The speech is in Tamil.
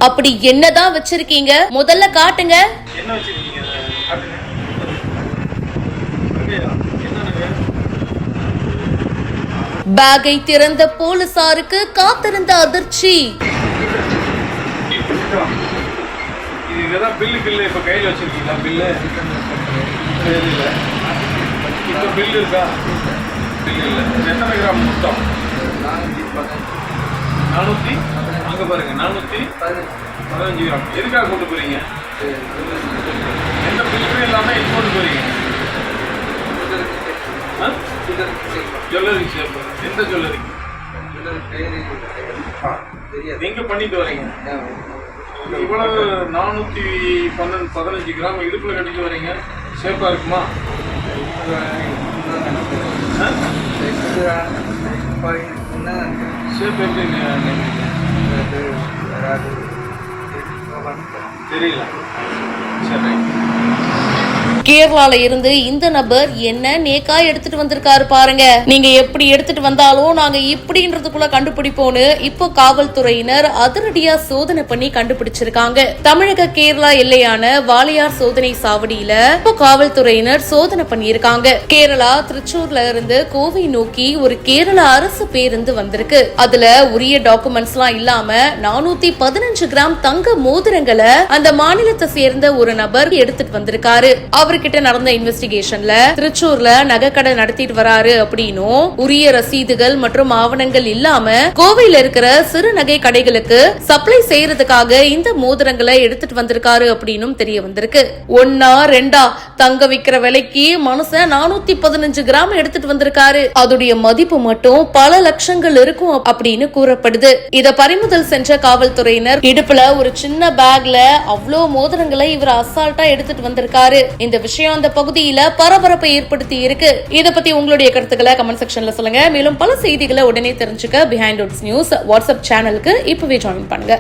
அப்படி என்னதான் வச்சிருக்கீங்க? முதல்ல காட்டுங்க. என்ன வச்சிருக்கீங்க? பேக்கை திறந்த போலீசாருக்கு காத்திருந்த அதிர்ச்சி. இதுதான் பில்லு இப்ப கையில வச்சிருக்கீங்களா? பில்லு இல்ல, இப்ப பில்லு இருக்கா? பில்லு இல்ல. எத்தனை கிராம் மொத்தம்? 400. அங்க பாருங்க, 415 கிராம். எதுக்காக கொண்டு போறீங்க? எந்த பில்லுமே இல்லாம எது கொண்டு போறீங்க? Jewellery shape. எந்த ஜுவல்லரி? நீங்க பண்ணிட்டு வரீங்க. இவ்வளவு 415 கிராம் இடுப்புல கட்டிட்டு வரீங்க. ஷேப்பா இருக்குமா? ஷேப் எப்படி தெரியல. சரி. கேரளால இருந்து இந்த நபர் என்ன நேக்காய் எடுத்துட்டு வந்திருக்காரு பாருங்க. நீங்க எப்படி எடுத்துட்டு வந்தாலும் நாங்க இப்படின்றதுக்குள்ள கண்டுபிடிப்போன்னு இப்போ காவல்துறையினர் அதிரடியா சோதனை பண்ணி கண்டுபிடிச்சிருக்காங்க. தமிழக கேரளா எல்லையான வாளையார் சோதனை சாவடியில இப்போ காவல்துறையினர் சோதனை பண்ணியிருக்காங்க. கேரளா திருச்சூர்ல இருந்து கோவை நோக்கி ஒரு கேரள அரசு பேருந்து வந்திருக்கு. அதுல உரிய டாக்குமெண்ட்ஸ் எல்லாம் இல்லாம 415 கிராம் தங்க மோதிரங்களை அந்த மாநிலத்தை சேர்ந்த ஒரு நபர் எடுத்துட்டு வந்திருக்காரு. அவர்கிட்ட நடந்த இன்வெஸ்டிகேஷன்ல திருச்சூர்ல நகைக்கடை நடத்திட்டு வராரு அப்படின்னும் உரிய ரசீதுகள் மற்றும் ஆவணங்கள் இல்லாம கோவையில இருக்கிற சிறு நகை கடைகளுக்கு சப்ளை செய்யறதுக்காக இந்த மோதிரங்களை எடுத்துட்டு வந்திருக்காரு அப்படின்னும் தெரிய வந்திருக்கு. 1 2 தங்க விக்கிற விலைக்கு மனுஷன் 415 கிராம் எடுத்துட்டு வந்திருக்காரு. அதோடைய மதிப்பு மட்டும் பல லட்சங்கள் இருக்கும் அப்படின்னு கூறப்படுது. இத பறிமுதல் சென்ற காவல்துறையினர் இடுப்புல ஒரு சின்ன பேக்ல அவ்வளோ மோதிரங்களை இவர் அசால்ட்டா எடுத்துட்டு வந்திருக்காரு. இந்த விஷயம் அந்த பகுதியில பரபரப்பை ஏற்படுத்தி இருக்கு. இத பத்தி உங்களுடைய கருத்துக்களை கமெண்ட் செக்ஷன்ல சொல்லுங்க. மேலும் பல செய்திகளை உடனே தெரிஞ்சுக்க பிஹைண்ட் வுட்ஸ் நியூஸ் வாட்ஸ்அப் சேனலுக்கு இப்பவே ஜாயின் பண்ணுங்க.